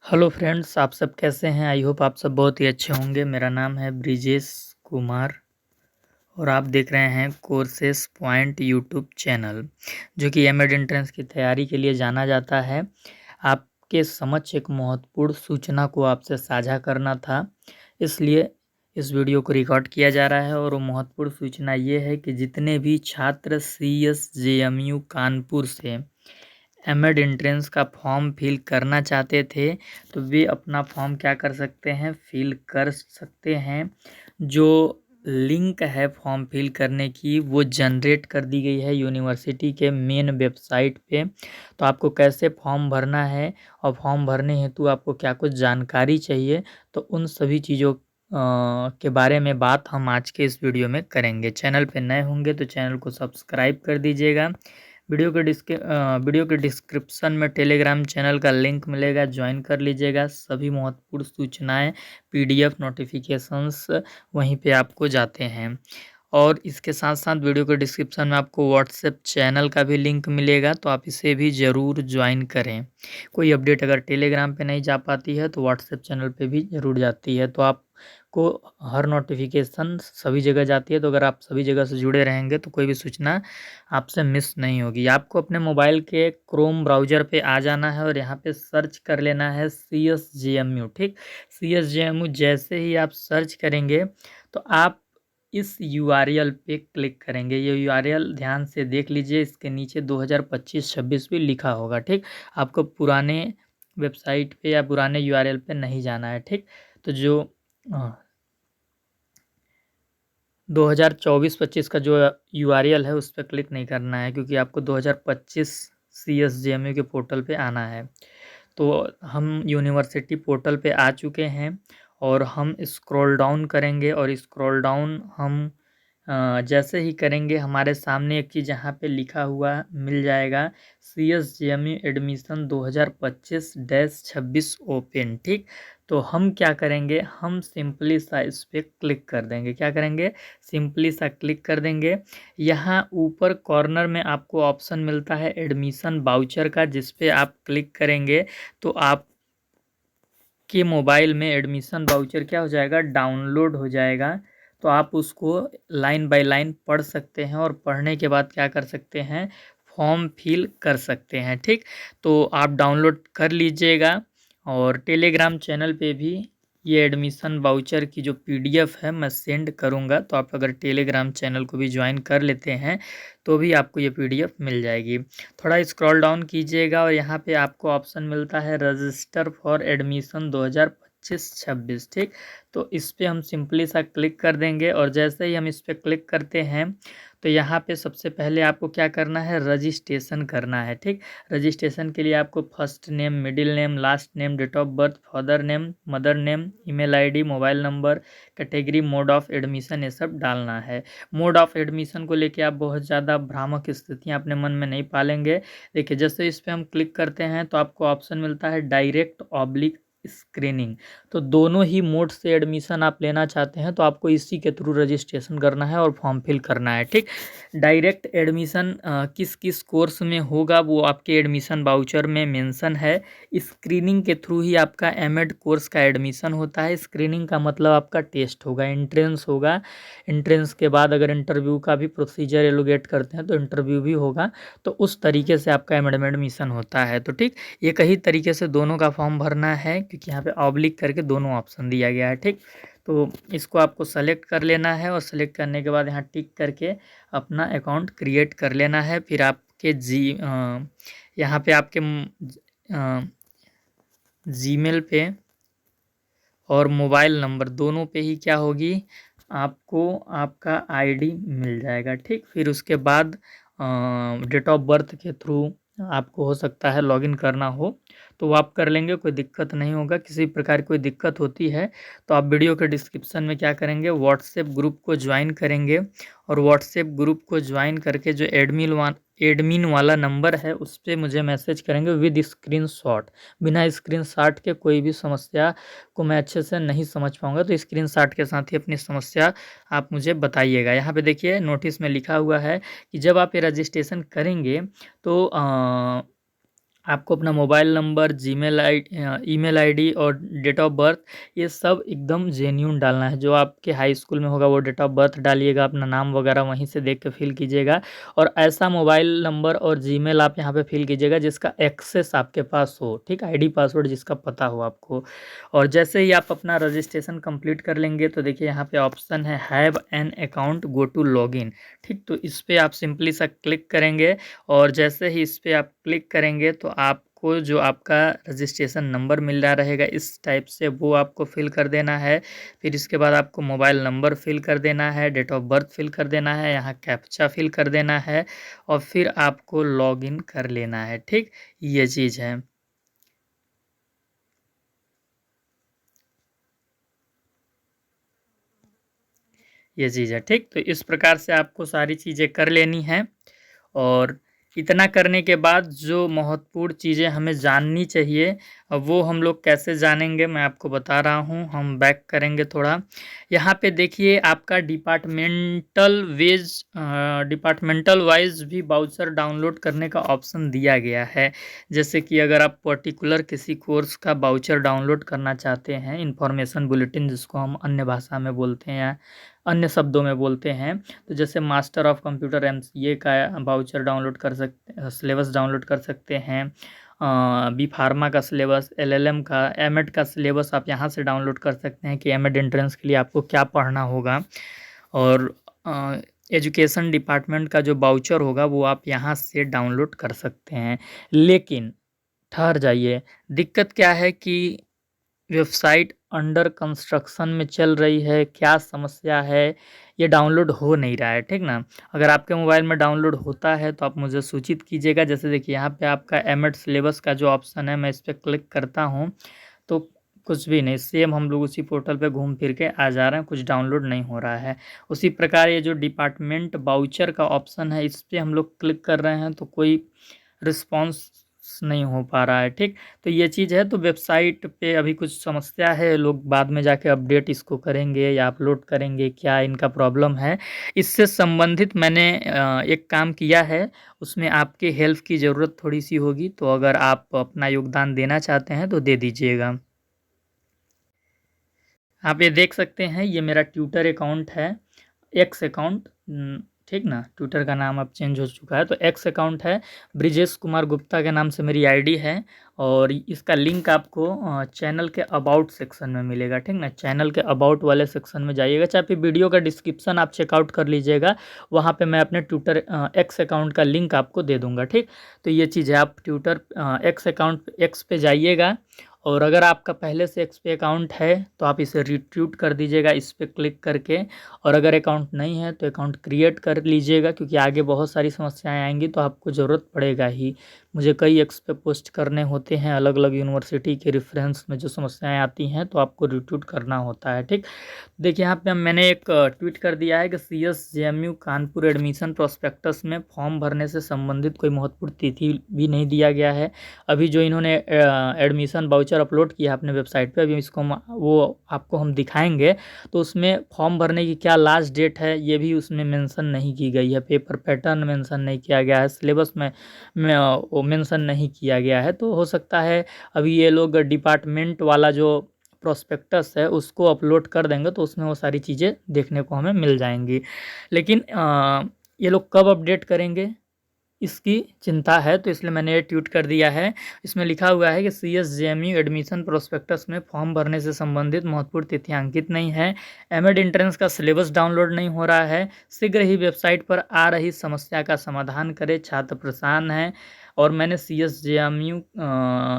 Hello friends, आप सब कैसे हैं? आई होप आप सब बहुत ही अच्छे होंगे। मेरा नाम है ब्रिजेश कुमार और आप देख रहे हैं कोर्सेस पॉइंट यूट्यूब चैनल, जो कि एमएड एंट्रेंस की तैयारी के लिए जाना जाता है। आपके समक्ष एक महत्वपूर्ण सूचना को आपसे साझा करना था, इसलिए इस वीडियो को रिकॉर्ड किया जा रहा है। और वो महत्वपूर्ण सूचना ये है कि जितने भी छात्र CSJMU कानपुर से एमएड एंट्रेंस का फॉर्म फिल करना चाहते थे, तो वे अपना फॉर्म क्या कर सकते हैं, फिल कर सकते हैं। जो लिंक है फॉर्म फिल करने की, वो जनरेट कर दी गई है यूनिवर्सिटी के मेन वेबसाइट पे। तो आपको कैसे फॉर्म भरना है और फॉर्म भरने हेतु आपको क्या कुछ जानकारी चाहिए, तो उन सभी चीज़ों के बारे में बात हम आज के इस वीडियो में करेंगे। चैनल पे नए होंगे तो चैनल को सब्सक्राइब कर दीजिएगा। वीडियो के डिस्क्रिप्शन में टेलीग्राम चैनल का लिंक मिलेगा, ज्वाइन कर लीजिएगा। सभी महत्वपूर्ण सूचनाएं, PDF नोटिफिकेशंस वहीं पे आपको जाते हैं। और इसके साथ साथ वीडियो के डिस्क्रिप्शन में आपको व्हाट्सएप चैनल का भी लिंक मिलेगा, तो आप इसे भी ज़रूर ज्वाइन करें। कोई अपडेट अगर टेलीग्राम पे नहीं जा पाती है तो व्हाट्सएप चैनल पे भी ज़रूर जाती है, तो आपको हर नोटिफिकेशन सभी जगह जाती है। तो अगर आप सभी जगह से जुड़े रहेंगे तो कोई भी सूचना आपसे मिस नहीं होगी। आपको अपने मोबाइल के क्रोम ब्राउज़र पे आ जाना है और यहाँ पे सर्च कर लेना है CSJMU। ठीक, CSJMU जैसे ही आप सर्च करेंगे तो आप इस URL पे क्लिक करेंगे। ये URL ध्यान से देख लीजिए, इसके नीचे 2025-26 भी लिखा होगा। ठीक, आपको पुराने वेबसाइट पे या पुराने URL पे नहीं जाना है। ठीक, तो जो 2024-25 का जो URL है उस पर क्लिक नहीं करना है, क्योंकि आपको 2025 CSJMU के पोर्टल पे आना है। तो हम यूनिवर्सिटी पोर्टल पे आ चुके हैं और हम स्क्रॉल डाउन करेंगे और स्क्रॉल डाउन हम जैसे ही करेंगे हमारे सामने एक चीज़ यहाँ पे लिखा हुआ मिल जाएगा, CSJMU एडमिशन 2025-26 ओपन। ठीक, तो हम क्या करेंगे, हम सिंपली सा इस पर क्लिक कर देंगे। क्या करेंगे, सिंपली सा क्लिक कर देंगे। यहाँ ऊपर कॉर्नर में आपको ऑप्शन मिलता है एडमिशन बाउचर का, जिस पे आप क्लिक करेंगे तो आप के मोबाइल में एडमिशन वाउचर क्या हो जाएगा, डाउनलोड हो जाएगा। तो आप उसको लाइन बाय लाइन पढ़ सकते हैं और पढ़ने के बाद क्या कर सकते हैं, फॉर्म फिल कर सकते हैं। ठीक, तो आप डाउनलोड कर लीजिएगा। और टेलीग्राम चैनल पे भी ये एडमिशन वाउचर की जो PDF है मैं सेंड करूँगा, तो आप अगर टेलीग्राम चैनल को भी ज्वाइन कर लेते हैं तो भी आपको ये PDF मिल जाएगी। थोड़ा स्क्रॉल डाउन कीजिएगा और यहाँ पे आपको ऑप्शन मिलता है रजिस्टर फॉर एडमिशन 2025-26। ठीक, तो इस पे हम सिंपली सा क्लिक कर देंगे और जैसे ही हम इस पे क्लिक करते हैं तो यहाँ पे सबसे पहले आपको क्या करना है, रजिस्ट्रेशन करना है। ठीक, रजिस्ट्रेशन के लिए आपको first name, middle name, last name, date of birth, father name, mother name, email ID, mobile number, category, mode of admission, ये सब डालना है। मोड ऑफ एडमिशन को लेके आप बहुत ज़्यादा भ्रामक स्थितियाँ अपने मन में नहीं पालेंगे। देखिए, जैसे इस पे हम क्लिक करते हैं तो आपको ऑप्शन मिलता है डायरेक्ट ऑब्लिक स्क्रीनिंग। तो दोनों ही मोड से एडमिशन आप लेना चाहते हैं तो आपको इसी के थ्रू रजिस्ट्रेशन करना है और फॉर्म फिल करना है। ठीक, डायरेक्ट एडमिशन किस किस कोर्स में होगा वो आपके एडमिशन वाउचर में मेंशन है। स्क्रीनिंग के थ्रू ही आपका एमएड कोर्स का एडमिशन होता है। स्क्रीनिंग का मतलब आपका टेस्ट होगा, एंट्रेंस होगा। एंट्रेंस के बाद अगर इंटरव्यू का भी प्रोसीजर एलोगेट करते हैं तो इंटरव्यू भी होगा। तो उस तरीके से आपका एडमिशन होता है। तो ठीक, ये कई तरीके से दोनों का फॉर्म भरना है, क्योंकि यहाँ पे ऑब्लिक करके दोनों ऑप्शन दिया गया है। ठीक, तो इसको आपको सेलेक्ट कर लेना है और सेलेक्ट करने के बाद यहाँ टिक करके अपना अकाउंट क्रिएट कर लेना है। फिर आपके यहाँ पे आपके जीमेल पे और मोबाइल नंबर दोनों पे ही क्या होगी, आपको आपका ID मिल जाएगा। ठीक, फिर उसके बाद डेट ऑफ बर्थ के थ्रू आपको हो सकता है लॉगिन करना हो तो वो आप कर लेंगे, कोई दिक्कत नहीं होगा। किसी प्रकार की कोई दिक्कत होती है तो आप वीडियो के डिस्क्रिप्शन में क्या करेंगे, व्हाट्सएप ग्रुप को ज्वाइन करेंगे और व्हाट्सएप ग्रुप को ज्वाइन करके जो एडमिन वाला नंबर है उस पर मुझे मैसेज करेंगे विद स्क्रीनशॉट। बिना स्क्रीनशॉट के कोई भी समस्या को मैं अच्छे से नहीं समझ पाऊँगा, तो स्क्रीनशॉट के साथ ही अपनी समस्या आप मुझे बताइएगा। यहाँ पे देखिए नोटिस में लिखा हुआ है कि जब आप ये रजिस्ट्रेशन करेंगे तो आपको अपना मोबाइल नंबर, ईमेल आईडी और डेट ऑफ बर्थ ये सब एकदम जेन्युइन डालना है। जो आपके हाई स्कूल में होगा वो डेट ऑफ बर्थ डालिएगा, अपना नाम वगैरह वहीं से देख के फिल कीजिएगा। और ऐसा मोबाइल नंबर और जीमेल आप यहाँ पे फिल कीजिएगा जिसका एक्सेस आपके पास हो, ठीक, आईडी पासवर्ड जिसका पता हो आपको। और जैसे ही आप अपना रजिस्ट्रेशन कंप्लीट कर लेंगे तो देखिए यहाँ पे ऑप्शन है have an account go to login, ठीक। तो इस पे आप सिंपली सा क्लिक करेंगे और जैसे ही इस पे आप क्लिक करेंगे तो आपको जो आपका रजिस्ट्रेशन नंबर मिल रहा रहेगा इस टाइप से, वो आपको फिल कर देना है। फिर इसके बाद आपको मोबाइल नंबर फिल कर देना है, डेट ऑफ बर्थ फिल कर देना है, यहाँ कैप्चा फिल कर देना है और फिर आपको लॉगिन कर लेना है, ठीक। ये चीज़ है। ये चीज़ है, ठीक। तो इस प्रकार से आपको सारी चीज़ें कर लेनी हैं। और इतना करने के बाद जो महत्वपूर्ण चीज़ें हमें जाननी चाहिए, वो हम लोग कैसे जानेंगे मैं आपको बता रहा हूँ। हम बैक करेंगे थोड़ा। यहाँ पे देखिए आपका डिपार्टमेंटल वाइज भी बाउचर डाउनलोड करने का ऑप्शन दिया गया है। जैसे कि अगर आप पर्टिकुलर किसी कोर्स का बाउचर डाउनलोड करना चाहते हैं, इंफॉर्मेशन बुलेटिन जिसको हम अन्य भाषा में बोलते हैं, अन्य शब्दों में बोलते हैं, तो जैसे मास्टर ऑफ कंप्यूटर एमसीए का वाउचर डाउनलोड कर सकते, सिलेबस डाउनलोड कर सकते हैं। बी फार्मा का सिलेबस, एलएलएम का, एमएड का सिलेबस आप यहाँ से डाउनलोड कर सकते हैं कि एमएड एंट्रेंस के लिए आपको क्या पढ़ना होगा। और एजुकेशन डिपार्टमेंट का जो वाउचर होगा वो आप यहाँ से डाउनलोड कर सकते हैं। लेकिन ठहर जाइए, दिक्कत क्या है कि वेबसाइट अंडर कंस्ट्रक्शन में चल रही है, क्या समस्या है, ये डाउनलोड हो नहीं रहा है, ठीक ना। अगर आपके मोबाइल में डाउनलोड होता है तो आप मुझे सूचित कीजिएगा। जैसे देखिए यहाँ पे आपका एमएड सिलेबस का जो ऑप्शन है, मैं इस पर क्लिक करता हूँ तो कुछ भी नहीं, सेम हम लोग उसी पोर्टल पे घूम फिर के आ जा रहे हैं, कुछ डाउनलोड नहीं हो रहा है। उसी प्रकार ये जो डिपार्टमेंट बाउचर का ऑप्शन है इस पे हम लोग क्लिक कर रहे हैं तो कोई रिस्पॉन्स नहीं हो पा रहा है, ठीक। तो ये चीज़ है, तो वेबसाइट पे अभी कुछ समस्या है, लोग बाद में जाके अपडेट इसको करेंगे या अपलोड करेंगे, क्या इनका प्रॉब्लम है। इससे संबंधित मैंने एक काम किया है, उसमें आपके हेल्प की ज़रूरत थोड़ी सी होगी, तो अगर आप अपना योगदान देना चाहते हैं तो दे दीजिएगा। आप ये देख सकते हैं, ये मेरा ट्विटर अकाउंट है, एक्स अकाउंट, ठीक ना, ट्विटर का नाम अब चेंज हो चुका है, तो एक्स अकाउंट है, ब्रिजेश कुमार गुप्ता के नाम से मेरी आईडी है। और इसका लिंक आपको चैनल के अबाउट सेक्शन में मिलेगा, ठीक ना। चैनल के अबाउट वाले सेक्शन में जाइएगा, चाहे फिर वीडियो का डिस्क्रिप्शन आप चेकआउट कर लीजिएगा, वहाँ पे मैं अपने ट्विटर एक्स अकाउंट का लिंक आपको दे दूँगा, ठीक। तो ये चीज़ है, आप ट्विटर एक्स अकाउंट एक्स पे जाइएगा और अगर आपका पहले से एक्स पे अकाउंट है तो आप इसे रिट्वीट कर दीजिएगा इस पे क्लिक करके। और अगर अकाउंट नहीं है तो अकाउंट क्रिएट कर लीजिएगा, क्योंकि आगे बहुत सारी समस्याएं आएंगी तो आपको ज़रूरत पड़ेगा ही। मुझे कई एक्स पे पोस्ट करने होते हैं, अलग अलग यूनिवर्सिटी के रेफरेंस में जो समस्याएं आती हैं तो आपको रिट्वीट करना होता है, ठीक। देखिए यहाँ पे मैंने एक ट्वीट कर दिया है कि CSJMU कानपुर एडमिशन प्रोस्पेक्टस में फॉर्म भरने से संबंधित कोई महत्वपूर्ण तिथि भी नहीं दिया गया है। अभी जो इन्होंने एडमिशन वाउचर अपलोड किया अपने वेबसाइट पे, अभी इसको वो आपको हम दिखाएंगे, तो उसमें फॉर्म भरने की क्या लास्ट डेट है ये भी उसमें मेंशन नहीं की गई है, पेपर पैटर्न मेंशन नहीं किया गया है, सिलेबस में वो मेंशन नहीं किया गया है। तो हो सकता है अभी ये लोग डिपार्टमेंट वाला जो प्रोस्पेक्टस है उसको अपलोड कर देंगे तो उसमें वो सारी चीज़ें देखने को हमें मिल जाएंगी। लेकिन ये लोग कब अपडेट करेंगे इसकी चिंता है, तो इसलिए मैंने ये ट्वीट कर दिया है। इसमें लिखा हुआ है कि CSJMU एडमिशन प्रोस्पेक्टस में फॉर्म भरने से संबंधित महत्वपूर्ण तिथियां अंकित नहीं है, एमएड एंट्रेंस का सिलेबस डाउनलोड नहीं हो रहा है, शीघ्र ही वेबसाइट पर आ रही समस्या का समाधान करें, छात्र परेशान हैं। और मैंने CSJMU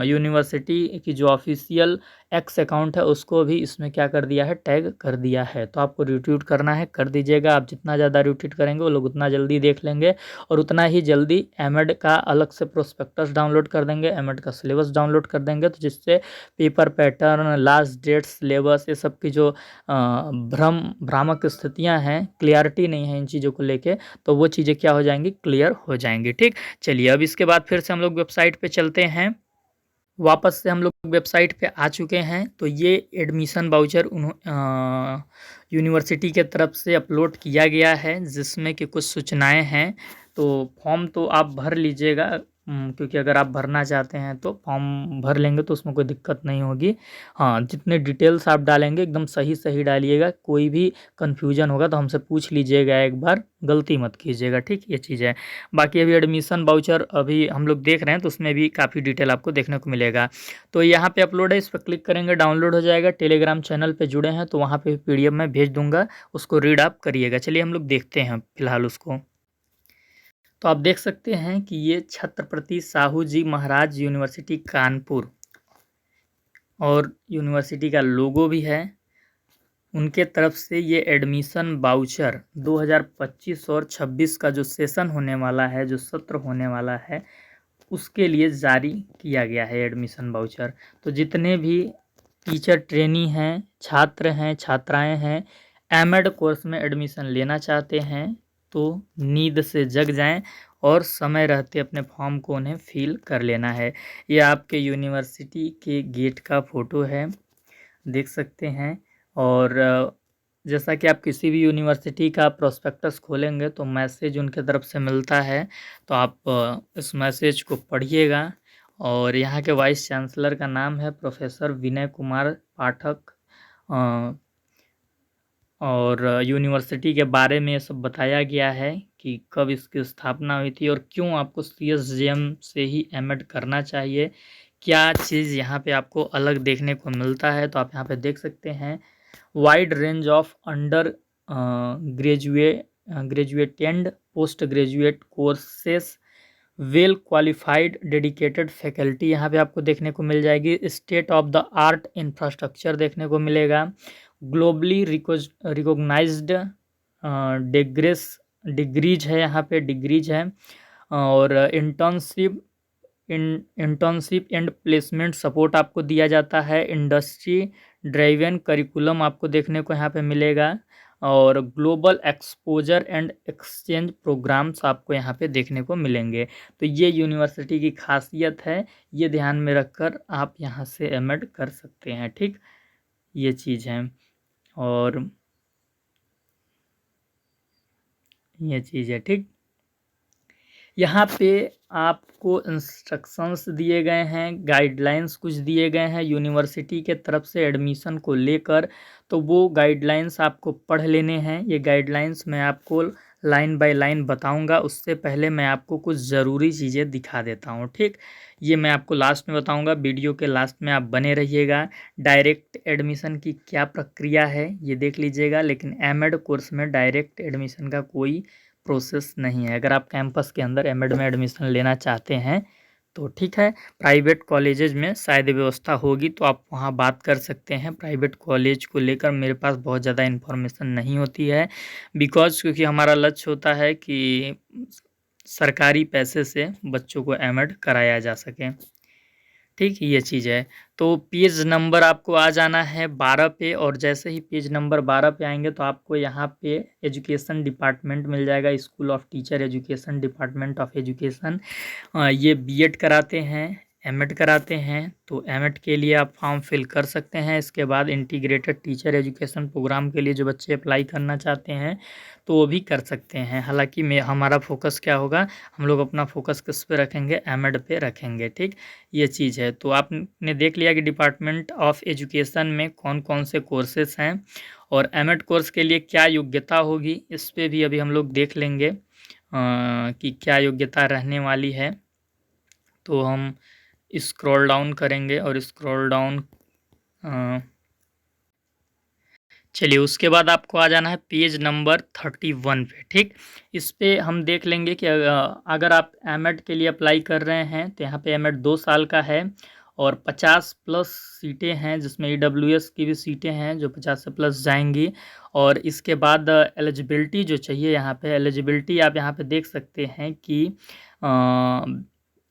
यूनिवर्सिटी की जो ऑफिशियल एक्स अकाउंट है उसको भी इसमें क्या कर दिया है, टैग कर दिया है। तो आपको रिट्वीट करना है, कर दीजिएगा। आप जितना ज़्यादा रिट्वीट करेंगे वो लोग उतना जल्दी देख लेंगे और उतना ही जल्दी एमएड का अलग से प्रोस्पेक्टस डाउनलोड कर देंगे, एमएड का सिलेबस डाउनलोड कर देंगे, तो जिससे paper pattern, last date, syllabus, ये सब की जो भ्रामक स्थितियां हैं, क्लियरिटी नहीं है इन चीज़ों को लेके, तो वो चीज़ें क्या हो जाएंगी, क्लियर हो जाएंगी, ठीक। चलिए अब इसके बाद फिर से हम लोग वेबसाइट पे चलते हैं। वापस से हम लोग वेबसाइट पे आ चुके हैं। तो ये एडमिशन वाउचर यूनिवर्सिटी के तरफ से अपलोड किया गया है जिसमें कि कुछ सूचनाएं हैं। तो फॉर्म तो आप भर लीजिएगा, क्योंकि अगर आप भरना चाहते हैं तो फॉर्म भर लेंगे तो उसमें कोई दिक्कत नहीं होगी। हाँ, जितने डिटेल्स आप डालेंगे एकदम सही डालिएगा, कोई भी कन्फ्यूजन होगा तो हमसे पूछ लीजिएगा एक बार, गलती मत कीजिएगा, ठीक, ये चीज़ है। बाकी अभी एडमिशन वाउचर अभी हम लोग देख रहे हैं तो उसमें भी काफ़ी डिटेल आपको देखने को मिलेगा। तो यहाँ पे अपलोड है, इस पर क्लिक करेंगे डाउनलोड हो जाएगा। टेलीग्राम चैनल पे जुड़े हैं तो वहाँ पे PDF मैं भेज दूंगा, उसको रीड आप करिएगा। चलिए हम लोग देखते हैं फिलहाल उसको। तो आप देख सकते हैं कि ये छत्रपति साहू जी महाराज यूनिवर्सिटी कानपुर और यूनिवर्सिटी का लोगो भी है। उनके तरफ से ये एडमिशन वाउचर 2025 और 26 का जो सेशन होने वाला है, जो सत्र होने वाला है, उसके लिए जारी किया गया है एडमिशन वाउचर। तो जितने भी टीचर ट्रेनी हैं, छात्र हैं, छात्राएं हैं, एमएड कोर्स में एडमिशन लेना चाहते हैं तो नींद से जग जाएं और समय रहते अपने फॉर्म को उन्हें फिल कर लेना है। ये आपके यूनिवर्सिटी के गेट का फ़ोटो है, देख सकते हैं। और जैसा कि आप किसी भी यूनिवर्सिटी का प्रोस्पेक्टस खोलेंगे तो मैसेज उनके तरफ से मिलता है, तो आप इस मैसेज को पढ़िएगा। और यहाँ के वाइस चांसलर का नाम है प्रोफेसर विनय कुमार पाठक। और यूनिवर्सिटी के बारे में ये सब बताया गया है कि कब इसकी स्थापना हुई थी और क्यों आपको CSJM से ही एमएड करना चाहिए, क्या चीज़ यहाँ पे आपको अलग देखने को मिलता है। तो आप यहाँ पे देख सकते हैं wide range of under graduate and post graduate courses, well qualified dedicated faculty यहाँ पे आपको देखने को मिल जाएगी। State of the art infrastructure देखने को मिलेगा। ग्लोबली रिकॉग्नाइज्ड डिग्रीज है, यहाँ पे डिग्रीज है। और इंटर्नशिप एंड प्लेसमेंट सपोर्ट आपको दिया जाता है। इंडस्ट्री ड्राइवन करिकुलम आपको देखने को यहाँ पे मिलेगा। और global exposure and exchange programmes आपको यहाँ पे देखने को मिलेंगे। तो ये यूनिवर्सिटी की खासियत है, ये ध्यान में रखकर आप यहाँ से एमएड कर सकते हैं, ठीक, ये चीज़ है। और ये चीज़ है, ठीक। यहाँ पे आपको इंस्ट्रक्शंस दिए गए हैं, गाइडलाइंस कुछ दिए गए हैं यूनिवर्सिटी के तरफ से एडमिशन को लेकर, तो वो गाइडलाइंस आपको पढ़ लेने हैं। ये गाइडलाइंस मैं आपको लाइन बाय लाइन बताऊंगा, उससे पहले मैं आपको कुछ ज़रूरी चीज़ें दिखा देता हूँ, ठीक। ये मैं आपको लास्ट में बताऊंगा, वीडियो के लास्ट में आप बने रहिएगा। डायरेक्ट एडमिशन की क्या प्रक्रिया है ये देख लीजिएगा, लेकिन एमएड कोर्स में डायरेक्ट एडमिशन का कोई प्रोसेस नहीं है। अगर आप कैंपस के अंदर एमएड में एडमिशन लेना चाहते हैं तो ठीक है, प्राइवेट कॉलेजेस में शायद व्यवस्था होगी तो आप वहाँ बात कर सकते हैं। प्राइवेट कॉलेज को लेकर मेरे पास बहुत ज़्यादा इन्फॉर्मेशन नहीं होती है, क्योंकि हमारा लक्ष्य होता है कि सरकारी पैसे से बच्चों को एमएड कराया जा सके, ठीक, ये चीज़ है। तो पेज नंबर आपको आ जाना है 12 पे, और जैसे ही पेज नंबर 12 पे आएंगे तो आपको यहाँ पे एजुकेशन डिपार्टमेंट मिल जाएगा, school of teacher education, department of education. ये बीएड कराते हैं, एमएड कराते हैं, तो एमएड के लिए आप फॉर्म फिल कर सकते हैं। इसके बाद इंटीग्रेटेड टीचर एजुकेशन प्रोग्राम के लिए जो बच्चे अप्लाई करना चाहते हैं तो वो भी कर सकते हैं। हालांकि हमारा फोकस क्या होगा, हम लोग अपना फोकस किस पे रखेंगे, एमएड पे रखेंगे, ठीक, ये चीज़ है। तो आपने देख लिया कि डिपार्टमेंट ऑफ एजुकेशन में कौन कौन से कोर्सेस हैं और एमएड कोर्स के लिए क्या योग्यता होगी, इस पे भी अभी हम लोग देख लेंगे कि क्या योग्यता रहने वाली है। तो हम स्क्रॉल डाउन करेंगे और स्क्रॉल डाउन चलिए, उसके बाद आपको आ जाना है पेज नंबर 31 पे, ठीक। इस पे हम देख लेंगे कि अगर आप एमएड के लिए अप्लाई कर रहे हैं तो यहाँ पे एमएड 2 साल का है और 50+ सीटें हैं, जिसमें EWS की भी सीटें हैं जो 50 से प्लस जाएंगी। और इसके बाद एलिजिबिलिटी जो चाहिए, यहाँ पे एलिजिबिलिटी आप यहाँ पे देख सकते हैं कि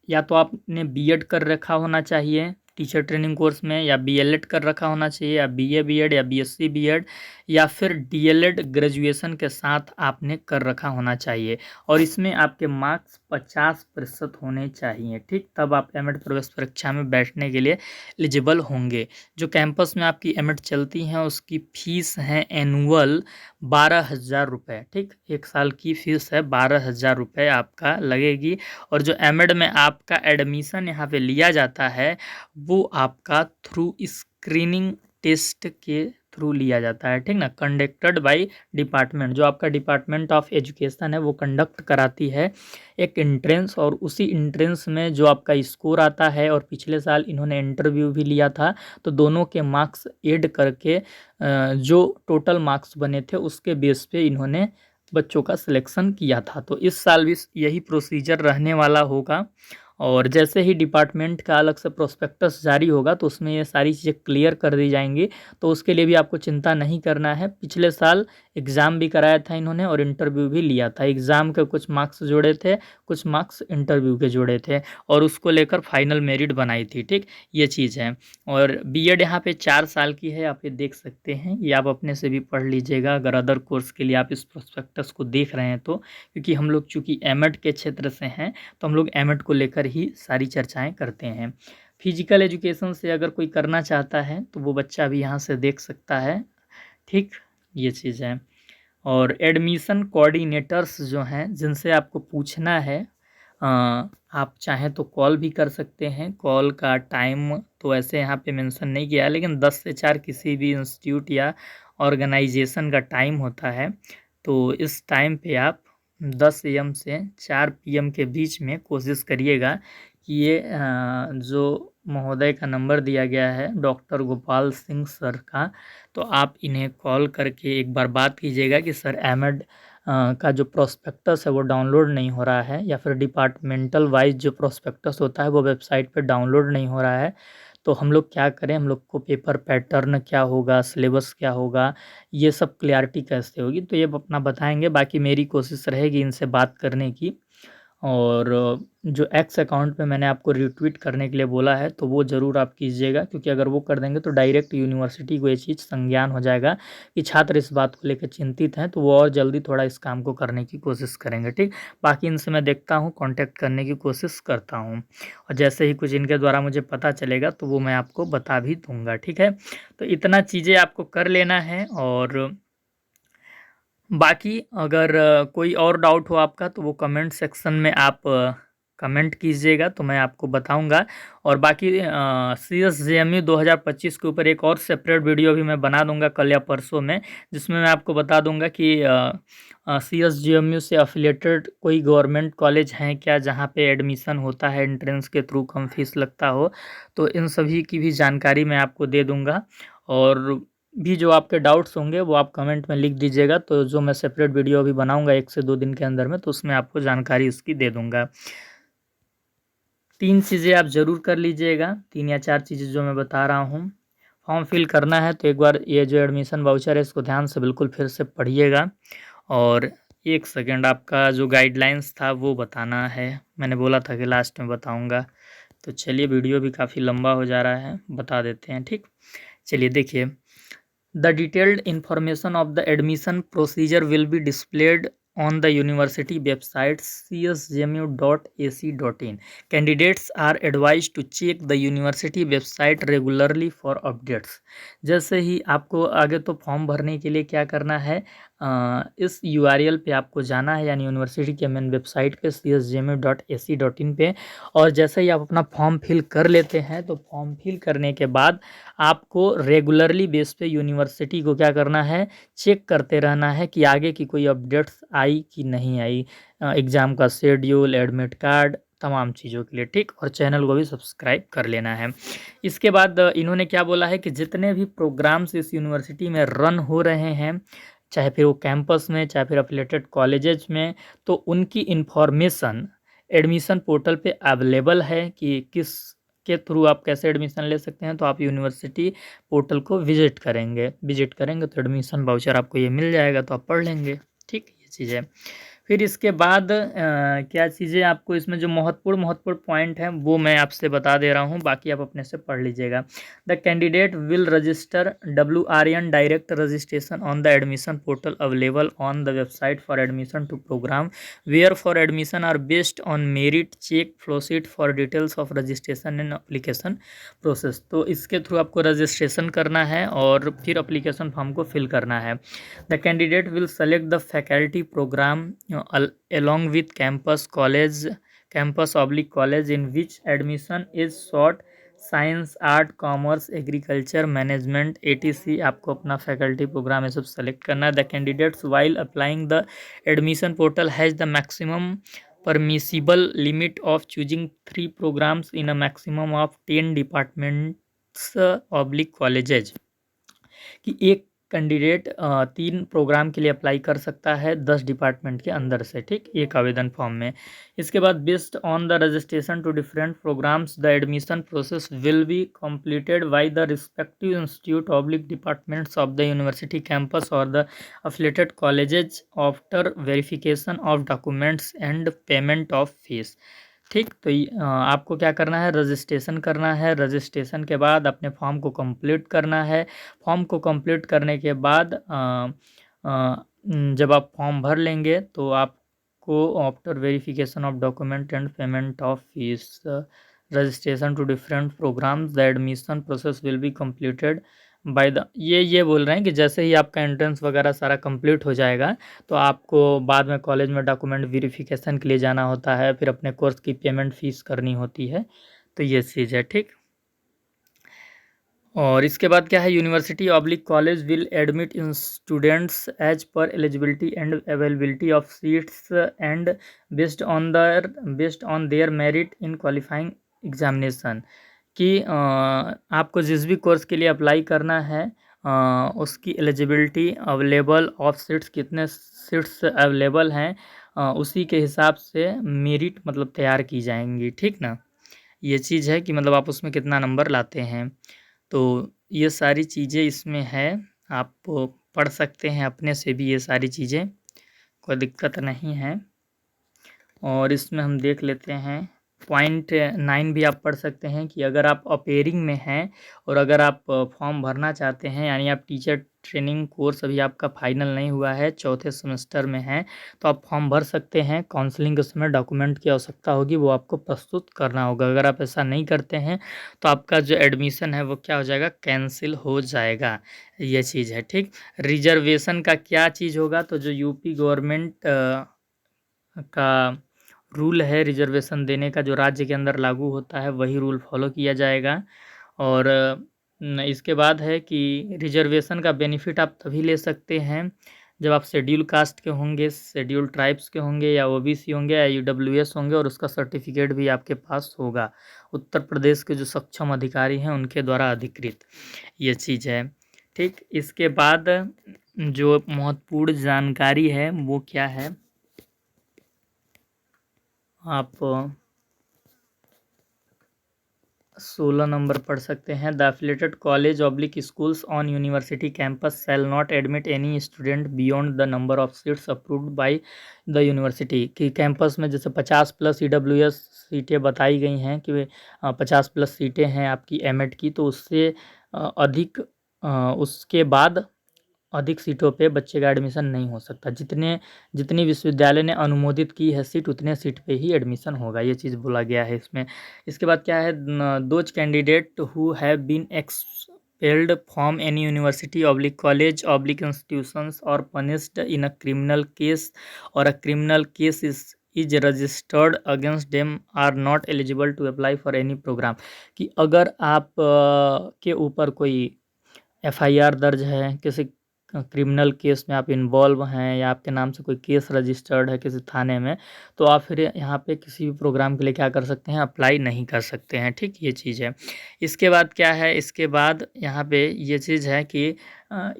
या तो आपने बीएड कर रखा होना चाहिए, टीचर ट्रेनिंग कोर्स में, या बीएलएड कर रखा होना चाहिए, या बीए बीएड, या बीएससी बीएड, या फिर डीएलएड ग्रेजुएशन के साथ आपने कर रखा होना चाहिए। और इसमें आपके मार्क्स 50% होने चाहिए, ठीक, तब आप एमएड प्रवेश परीक्षा में बैठने के लिए एलिजिबल होंगे। जो कैंपस में आपकी एमएड चलती हैं उसकी फ़ीस है एनुअल 12,000 रुपये, ठीक, 1 साल की फ़ीस है 12,000 रुपये आपका लगेगी। और जो एमएड में आपका एडमिशन यहाँ पे लिया जाता है वो आपका थ्रू स्क्रीनिंग टेस्ट के थ्रू लिया जाता है, ठीक ना, कंडक्टेड बाय डिपार्टमेंट। जो आपका डिपार्टमेंट ऑफ एजुकेशन है वो कंडक्ट कराती है एक एंट्रेंस, और उसी एंट्रेंस में जो आपका स्कोर आता है, और पिछले साल इन्होंने इंटरव्यू भी लिया था, तो दोनों के मार्क्स ऐड करके जो टोटल मार्क्स बने थे उसके बेस पे इन्होंने बच्चों का सिलेक्शन किया था। तो इस साल भी यही प्रोसीजर रहने वाला होगा। और जैसे ही डिपार्टमेंट का अलग से प्रोस्पेक्टस जारी होगा तो उसमें ये सारी चीज़ें क्लियर कर दी जाएंगी, तो उसके लिए भी आपको चिंता नहीं करना है। पिछले साल एग्ज़ाम भी कराया था इन्होंने और इंटरव्यू भी लिया था। एग्ज़ाम के कुछ मार्क्स जोड़े थे, कुछ मार्क्स इंटरव्यू के जोड़े थे, और उसको लेकर फाइनल मेरिट बनाई थी, ठीक, ये चीज़ है। और बीएड यहाँ पे 4 साल की है, आप ये देख सकते हैं, ये आप अपने से भी पढ़ लीजिएगा अगर अदर कोर्स के लिए आप इस प्रोस्पेक्टस को देख रहे हैं तो, क्योंकि हम लोग चूँकि एमएड के क्षेत्र से हैं तो हम लोग एमएड को लेकर ही सारी चर्चाएं करते हैं। फिजिकल एजुकेशन से अगर कोई करना चाहता है तो वो बच्चा भी यहाँ से देख सकता है, ठीक, ये चीज़ है। और एडमिशन कोऑर्डिनेटर्स जो हैं जिनसे आपको पूछना है, आप चाहें तो कॉल भी कर सकते हैं। कॉल का टाइम तो ऐसे यहाँ पे मेंशन नहीं किया है, लेकिन 10 से 4 किसी भी इंस्टीट्यूट या ऑर्गेनाइजेशन का टाइम होता है। तो इस टाइम पे आप 10 AM से 4 PM के बीच में कोशिश करिएगा कि ये जो महोदय का नंबर दिया गया है डॉक्टर गोपाल सिंह सर का, तो आप इन्हें कॉल करके एक बार बात कीजिएगा कि सर एमएड का जो प्रोस्पेक्टस है वो डाउनलोड नहीं हो रहा है, या फिर डिपार्टमेंटल वाइज जो प्रोस्पेक्टस होता है वो वेबसाइट पे डाउनलोड नहीं हो रहा है, तो हम लोग क्या करें, हम लोग को पेपर पैटर्न क्या होगा, सिलेबस क्या होगा, ये सब क्लैरिटी कैसे होगी, तो ये अपना बताएंगे। बाकी मेरी कोशिश रहेगी इनसे बात करने की। और जो एक्स अकाउंट पे मैंने आपको रिट्वीट करने के लिए बोला है तो वो ज़रूर आप कीजिएगा, क्योंकि अगर वो कर देंगे तो डायरेक्ट यूनिवर्सिटी को ये चीज़ संज्ञान हो जाएगा कि छात्र इस बात को लेकर चिंतित हैं, तो वो और जल्दी थोड़ा इस काम को करने की कोशिश करेंगे, ठीक। बाकी इनसे मैं देखता हूँ, कांटेक्ट करने की कोशिश करता हूँ, और जैसे ही कुछ इनके द्वारा मुझे पता चलेगा तो वो मैं आपको बता भी दूँगा, ठीक है। तो इतना चीज़ें आपको कर लेना है। और बाकी अगर कोई और डाउट हो आपका तो वो कमेंट सेक्शन में आप कमेंट कीजिएगा तो मैं आपको बताऊंगा। और बाकी CSJMU 2025 के ऊपर एक और सेपरेट वीडियो भी मैं बना दूंगा कल या परसों में, जिसमें मैं आपको बता दूंगा कि CSJMU से अफिलिएटेड कोई गवर्नमेंट कॉलेज हैं क्या जहाँ पे एडमिशन होता है एंट्रेंस के थ्रू, कम फीस लगता हो, तो इन सभी की भी जानकारी मैं आपको दे दूँगा। और भी जो आपके डाउट्स होंगे वो आप कमेंट में लिख दीजिएगा, तो जो मैं सेपरेट वीडियो अभी बनाऊंगा 1 से 2 दिन के अंदर में, तो उसमें आपको जानकारी इसकी दे दूंगा। 3 चीज़ें आप ज़रूर कर लीजिएगा, 3 या 4 चीज़ें जो मैं बता रहा हूँ। फॉर्म फिल करना है तो एक बार ये जो एडमिशन वाउचर है इसको ध्यान से बिल्कुल फिर से पढ़िएगा। और 1 सेकेंड, आपका जो गाइडलाइंस था वो बताना है, मैंने बोला था कि लास्ट में बताऊँगा। तो चलिए, वीडियो भी काफ़ी लंबा हो जा रहा है, बता देते हैं, ठीक। चलिए देखिए, the detailed information of the admission procedure will be displayed on the university website csjmu.ac.in. Candidates are advised to check the university website regularly for updates. जैसे ही आपको आगे तो फॉर्म भरने के लिए क्या करना है, इस URL पे आपको जाना है, यानी यूनिवर्सिटी के मेन वेबसाइट पे csjmu.ac.in पे। और जैसे ही आप अपना फॉर्म फिल कर लेते हैं तो फॉर्म फिल करने के बाद आपको रेगुलरली बेस पे यूनिवर्सिटी को क्या करना है, चेक करते रहना है कि आगे की कोई अपडेट्स आई कि नहीं आई, एग्ज़ाम का शेड्यूल, एडमिट कार्ड, तमाम चीज़ों के लिए, ठीक। और चैनल को भी सब्सक्राइब कर लेना है। इसके बाद इन्होंने क्या बोला है कि जितने भी प्रोग्राम्स इस यूनिवर्सिटी में रन हो रहे हैं, चाहे फिर वो कैंपस में, चाहे फिर अफिलिएटेड कॉलेजेस में, तो उनकी इन्फॉर्मेशन एडमिशन पोर्टल पे अवेलेबल है कि किस के थ्रू आप कैसे एडमिशन ले सकते हैं। तो आप यूनिवर्सिटी पोर्टल को विजिट करेंगे तो एडमिशन वाउचर आपको ये मिल जाएगा, तो आप पढ़ लेंगे, ठीक, ये चीज़ है। फिर इसके बाद क्या चीज़ें आपको इसमें जो महत्वपूर्ण पॉइंट हैं वो मैं आपसे बता दे रहा हूँ, बाकी आप अपने से पढ़ लीजिएगा। The candidate will register WRN direct registration on the admission portal available on the website for admission to program where for admission are based on merit check flowsheet for details of registration and application process. तो इसके through आपको registration करना है और फिर application form को fill करना है। The candidate will select the faculty programme along with campus/college in which admission is sought, science art commerce agriculture management etc। आपको अपना फैकल्टी प्रोग्राम ये सब सेलेक्ट करना है। The candidates while applying the admission portal has the maximum permissible limit of choosing 3 programmes in a maximum of 10 departments colleges. कि एक candidate 3 programme के लिए अप्लाई कर सकता है 10 डिपार्टमेंट के अंदर से, ठीक, एक आवेदन फॉर्म में। इसके बाद based on the registration to different programmes the admission process will be completed by the respective institute oblique departments of the university campus और the affiliated colleges after verification of documents and payment of fees. ठीक, तो आपको क्या करना है, registration करना है। Registration के बाद अपने फॉर्म को कंप्लीट करना है। फॉर्म को कंप्लीट करने के बाद जब आप फॉर्म भर लेंगे तो आपको after verification of document and payment of fees registration to different programmes the admission process will be completed by the, ये बोल रहे हैं कि जैसे ही आपका एंट्रेंस वगैरह सारा कंप्लीट हो जाएगा तो आपको बाद में कॉलेज में डॉक्यूमेंट वेरिफिकेशन के लिए जाना होता है, फिर अपने कोर्स की पेमेंट फीस करनी होती है। तो ये चीज़ है, ठीक। और इसके बाद क्या है, university oblique college will admit in students as per eligibility and availability of seats and based on their merit in qualifying examination. कि आपको जिस भी कोर्स के लिए अप्लाई करना है उसकी एलिजिबिलिटी अवेलेबल ऑफ सीट्स, कितने सीट्स अवेलेबल हैं उसी के हिसाब से मेरिट मतलब तैयार की जाएंगी, ठीक ना। ये चीज़ है कि मतलब आप उसमें कितना नंबर लाते हैं। तो ये सारी चीज़ें इसमें है, आप पढ़ सकते हैं अपने से भी ये सारी चीज़ें, कोई दिक्कत नहीं है। और इसमें हम देख लेते हैं पॉइंट 9 भी आप पढ़ सकते हैं कि अगर आप अपेयरिंग में हैं और अगर आप फॉर्म भरना चाहते हैं, यानी आप टीचर ट्रेनिंग कोर्स अभी आपका फाइनल नहीं हुआ है, चौथे सेमेस्टर में हैं, तो आप फॉर्म भर सकते हैं। काउंसलिंग के समय डॉक्यूमेंट की आवश्यकता होगी, वो आपको प्रस्तुत करना होगा। अगर आप ऐसा नहीं करते हैं तो आपका जो एडमिशन है वो क्या हो जाएगा, कैंसिल हो जाएगा। ये चीज़ है, ठीक। रिजर्वेशन का क्या चीज़ होगा, तो जो यूपी गवर्नमेंट का रूल है रिजर्वेशन देने का, जो राज्य के अंदर लागू होता है वही रूल फॉलो किया जाएगा। और इसके बाद है कि रिजर्वेशन का बेनिफिट आप तभी ले सकते हैं जब आप शेड्यूल कास्ट के होंगे, शेड्यूल ट्राइब्स के होंगे, या ओबीसी होंगे, या ईडब्ल्यूएस होंगे, और उसका सर्टिफिकेट भी आपके पास होगा, उत्तर प्रदेश के जो सक्षम अधिकारी हैं उनके द्वारा अधिकृत। ये चीज़ है, ठीक। इसके बाद जो महत्वपूर्ण जानकारी है वो क्या है, आप 16 नंबर पढ़ सकते हैं। The affiliated college oblique schools on university campus shall not admit any student beyond the number of seats approved by the university. कि कैंपस में जैसे 50+ ईडब्ल्यूएस सीटें बताई गई हैं कि 50+ सीटें हैं आपकी एमएड की, तो उससे अधिक उसके बाद अधिक सीटों पे बच्चे का एडमिशन नहीं हो सकता। जितनी विश्वविद्यालय ने अनुमोदित की है सीट, उतने सीट पे ही एडमिशन होगा, ये चीज़ बोला गया है इसमें। इसके बाद क्या है, those candidate who have been expelled from any university oblique college oblique institutions और punished in a criminal case और a criminal case is registered against them are not eligible to apply for any program. कि अगर आप के ऊपर कोई FIR दर्ज है, किसी क्रिमिनल केस में आप इन्वॉल्व हैं, या आपके नाम से कोई केस रजिस्टर्ड है किसी थाने में, तो आप फिर यहाँ पे किसी भी प्रोग्राम के लिए क्या कर सकते हैं, अप्लाई नहीं कर सकते हैं, ठीक। ये चीज़ है। इसके बाद क्या है, इसके बाद यहाँ पे ये चीज़ है कि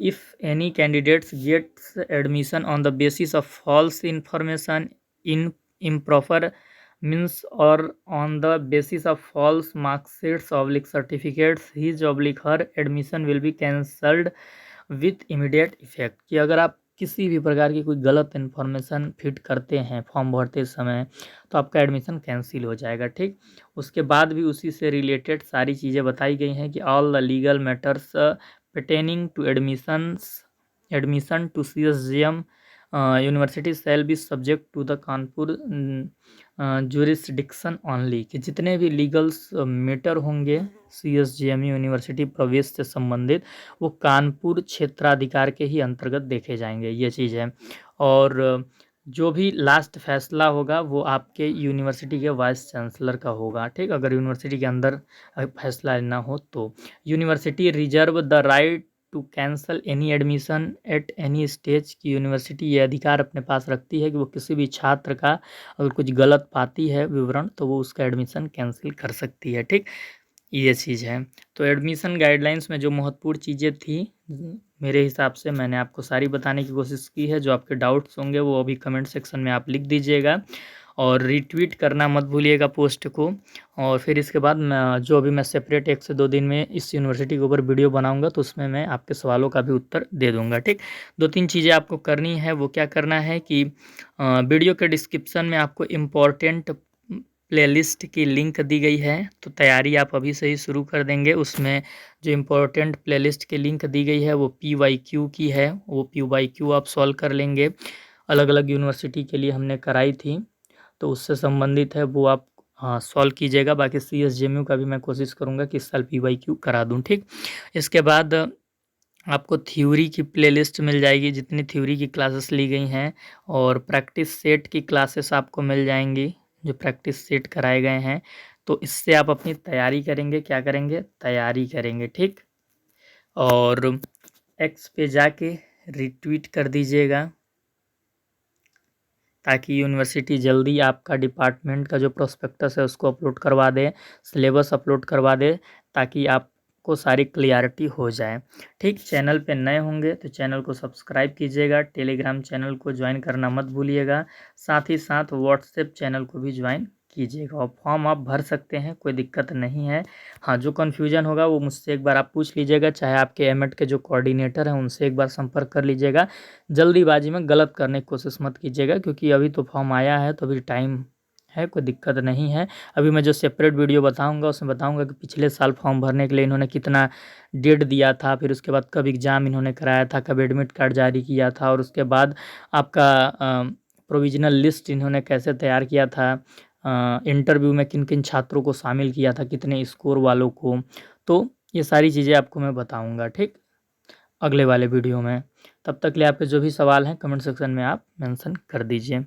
if any candidates gets admission on the basis of false information in improper means or on the basis of false marksheets oblique certificates, his oblique her admission will be cancelled with immediate effect. कि अगर आप किसी भी प्रकार की कोई गलत information fit करते हैं फॉर्म भरते समय, तो आपका एडमिशन कैंसिल हो जाएगा। ठीक, उसके बाद भी उसी से रिलेटेड सारी चीज़ें बताई गई हैं कि all the legal matters pertaining to admission to CSGM university shall be subject to the Kanpur jurisdiction only, कि जितने भी लीगल्स मैटर होंगे CSGM यूनिवर्सिटी प्रवेश से संबंधित वो कानपुर क्षेत्राधिकार के ही अंतर्गत देखे जाएंगे, ये चीज़ है। और जो भी लास्ट फैसला होगा वो आपके यूनिवर्सिटी के वाइस चांसलर का होगा। ठीक, अगर यूनिवर्सिटी के अंदर फैसला लेना हो तो university reserve the right to cancel any admission at any stage, की यूनिवर्सिटी ये अधिकार अपने पास रखती है कि वो किसी भी छात्र का अगर कुछ गलत पाती है विवरण तो वो उसका एडमिशन कैंसिल कर सकती है। ठीक, ये चीज़ है। तो एडमिशन गाइडलाइंस में जो महत्वपूर्ण चीज़ें थी मेरे हिसाब से मैंने आपको सारी बताने की कोशिश की है। जो आपके डाउट्स होंगे वो अभी कमेंट सेक्शन में आप लिख दीजिएगा और रीट्वीट करना मत भूलिएगा पोस्ट को। और फिर इसके बाद जो अभी मैं सेपरेट 1 से 2 दिन में इस यूनिवर्सिटी के ऊपर वीडियो बनाऊंगा तो उसमें मैं आपके सवालों का भी उत्तर दे दूंगा। ठीक, 2-3 चीज़ें आपको करनी है। वो क्या करना है कि वीडियो के डिस्क्रिप्शन में आपको इम्पोर्टेंट प्लेलिस्ट की लिंक दी गई है, तो तैयारी आप अभी से ही शुरू कर देंगे। उसमें जो इम्पोर्टेंट प्लेलिस्ट की लिंक दी गई है वो PYQ की है, वो PYQ आप सॉल्व कर लेंगे। अलग अलग यूनिवर्सिटी के लिए हमने कराई थी तो उससे संबंधित है वो आप सॉल्व कीजिएगा। बाकी CSGMU का भी मैं कोशिश करूँगा कि इस साल PYQ करा दूँ। ठीक, इसके बाद आपको थ्योरी की प्लेलिस्ट मिल जाएगी, जितनी थ्योरी की क्लासेस ली गई हैं, और प्रैक्टिस सेट की क्लासेस आपको मिल जाएंगी जो प्रैक्टिस सेट कराए गए हैं। तो इससे आप अपनी तैयारी करेंगे, क्या करेंगे, तैयारी करेंगे। ठीक, और X पे जाके रिट्वीट कर दीजिएगा ताकि यूनिवर्सिटी जल्दी आपका डिपार्टमेंट का जो प्रोस्पेक्टस है उसको अपलोड करवा दे, सिलेबस अपलोड करवा दे, ताकि आपको सारी क्लियरिटी हो जाए। ठीक, चैनल पे नए होंगे तो चैनल को सब्सक्राइब कीजिएगा, टेलीग्राम चैनल को ज्वाइन करना मत भूलिएगा, साथ ही साथ व्हाट्सएप चैनल को भी ज्वाइन कीजिएगा। और फॉर्म आप भर सकते हैं, कोई दिक्कत नहीं है। हाँ, जो कन्फ्यूजन होगा वो मुझसे एक बार आप पूछ लीजिएगा, चाहे आपके एमएड के जो कोऑर्डिनेटर हैं उनसे एक बार संपर्क कर लीजिएगा। जल्दीबाजी में गलत करने की कोशिश मत कीजिएगा, क्योंकि अभी तो फॉर्म आया है तो अभी टाइम है, कोई दिक्कत नहीं है। अभी मैं जो सेपरेट वीडियो बताऊंगा उसमें बताऊंगा कि पिछले साल फॉर्म भरने के लिए इन्होंने कितना डेट दिया था, फिर उसके बाद कब एग्ज़ाम इन्होंने कराया था, कब एडमिट कार्ड जारी किया था, और उसके बाद आपका प्रोविजनल लिस्ट इन्होंने कैसे तैयार किया था, इंटरव्यू में किन किन छात्रों को शामिल किया था, कितने स्कोर वालों को। तो ये सारी चीज़ें आपको मैं बताऊँगा। ठीक, अगले वाले वीडियो में। तब तक के लिए आपके जो भी सवाल हैं कमेंट सेक्शन में आप मेंशन कर दीजिए।